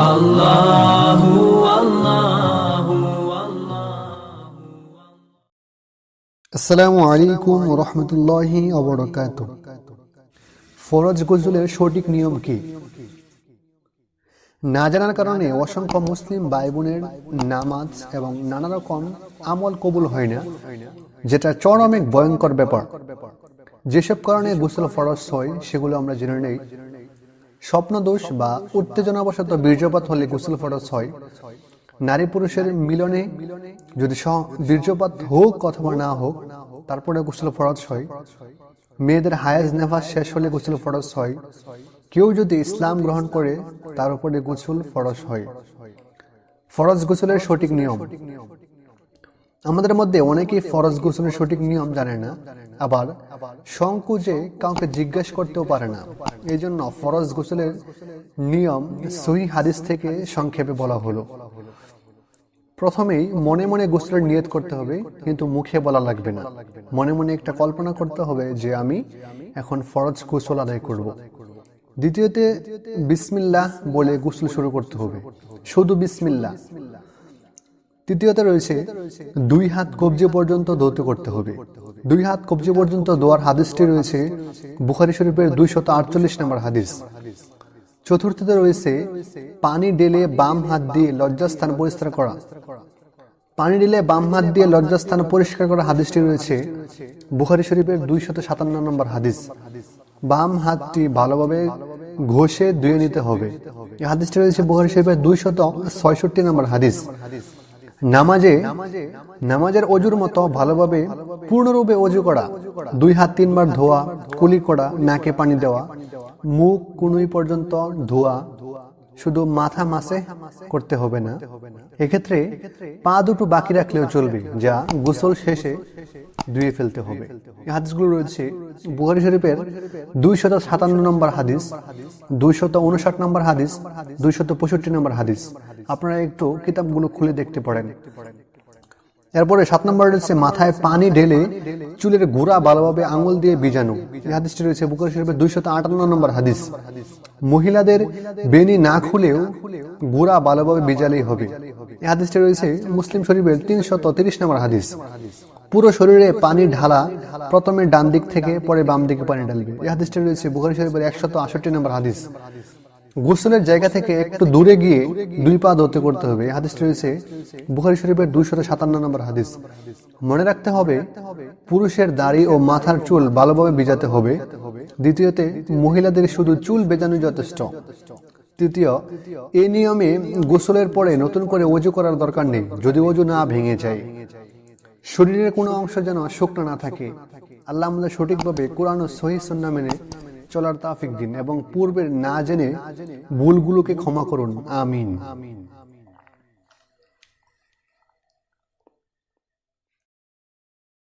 আল্লাহু আল্লাহু আসসালামু আলাইকুম ওয়া রাহমাতুল্লাহি ওয়া বারাকাতুহু। ফরজ গোসলের সঠিক নিয়ম কি? না জানার কারণে অসংখ্য মুসলিম ভাই বোনের নামাজ এবং নানা রকম আমল কবুল হয় না, যেটা চরম এক ভয়ঙ্কর ব্যাপার। যেসব কারণে গোসল ফরজ হয় সেগুলো আমরা জেনে নেই। স্বপ্নদোষ বা উত্তেজনাবশত বীর্যপাত হলে গোসল ফরজ হয়। নারী পুরুষের মিলনে যদি বীর্যপাত হোক অথবা না হোক, তারপরে গোসল ফরজ হয়। মেয়েদের হায়েজ নেফাস শেষ হলে গোসল ফরজ হয়। কেউ যদি ইসলাম গ্রহণ করে তার উপরে গোসল ফরজ হয়। ফরজ গোসলের সঠিক নিয়ম। আমাদের মধ্যে অনেকেই ফরজ গোসলের সঠিক নিয়ম জানে না, আবার সংকোচে কাউকে জিজ্ঞেস করতেও পারে না। এই জন্য ফরজ গোসলের নিয়ম সহিহ হাদিস থেকে সংক্ষেপে বলা হলো। প্রথমেই মনে মনে গোসলের নিয়ত করতে হবে, কিন্তু মুখে বলা লাগবে না। মনে মনে একটা কল্পনা করতে হবে যে আমি এখন ফরজ গোসল আদায় করব। দ্বিতীয়তে বিসমিল্লাহ বলে গোসল শুরু করতে হবে, শুধু বিসমিল্লাহ। তৃতীয়তে রয়েছে 2 হাত কবজি পর্যন্ত ধৌত করতে হবে। 2 হাত কবজি পর্যন্ত ধোয়ার হাদিসটি রয়েছে বুখারী শরীফের 248 নম্বর হাদিস। চতুর্থতে রয়েছে পানি ঢেলে বাম হাত দিয়ে লজ্জাস্থান পরিষ্কার করা। পানি ঢেলে বাম হাত দিয়ে লজ্জাস্থান পরিষ্কার করা হাদিসটি রয়েছে বুখারী শরীফের 257 নম্বর হাদিস। বাম হাতটি ভালোভাবে ঘষে ধুয়ে নিতে হবে। এই হাদিসটি রয়েছে বুখারী শরীফের 266 নম্বর হাদিস। নামাজের অজুর মতো ভালোভাবে পূর্ণরূপে অজু করা, 2 হাত 3 বার ধোয়া, কুলি করা, নাকে পানি দেওয়া, মুখ কুনুই পর্যন্ত ধোয়া, শুধু মাথা মাসে করতে হবে না। এক্ষেত্রে পা দুটো বাকি রাখলেও চলবে, যা গোসল শেষে ধুয়ে ফেলতে হবে। এই হাদিসগুলো রয়েছে বুখারী শরীফের 257 নম্বর হাদিস, 259 নম্বর হাদিস, 265 নম্বর হাদিস। আপনারা একটু কিতাবগুলো খুলে দেখতে পারেন। এরপরে 7 নম্বর রয়েছে মাথায় পানি ঢেলে চুলের গোড়া ভালোভাবে আঙুল দিয়ে ভিজানো। এই হাদিসটি রয়েছে বুখারী শরীফের 258 নম্বর হাদিস। মহিলাদের বেনি না খুলেও গোড়া ভালোভাবে ভিজালেই হবে। এই হাদিসটি রয়েছে মুসলিম শরীফের 330 নম্বর হাদিস। পুরো শরীরে পানি ঢালা, প্রথমে ডান দিক থেকে পরে বাম দিকে পানি ঢালবে। এই হাদিসটি রয়েছে বুখারী শরীফের 168 নম্বর হাদিস। গোসলের জায়গা থেকে একটু দূরে গিয়ে 2 পা ধৌত করতে হবে। এই হাদিসটি রয়েছে বুখারী শরীফের 257 নম্বর হাদিস। মনে রাখতে হবে পুরুষের দাড়ি ও মাথার চুল ভালোভাবে ভিজাতে হবে। দ্বিতীয়তে মহিলাদের শুধু চুল ভেজানো যথেষ্ট। তৃতীয়, এই নিয়মে গোসলের পরে নতুন করে ওযু করার দরকার নেই, যদি ওযু না ভেঙে যায়। শরীরের কোনো অংশ যেন শুকনো না থাকে। আল্লাহ আমাদের সঠিকভাবে কোরআন ও সহিহ সুন্নাহ মেনে চলার তৌফিক দিন এবং পূর্বের না জেনে ভুলগুলোকে ক্ষমা করুন। আমিন।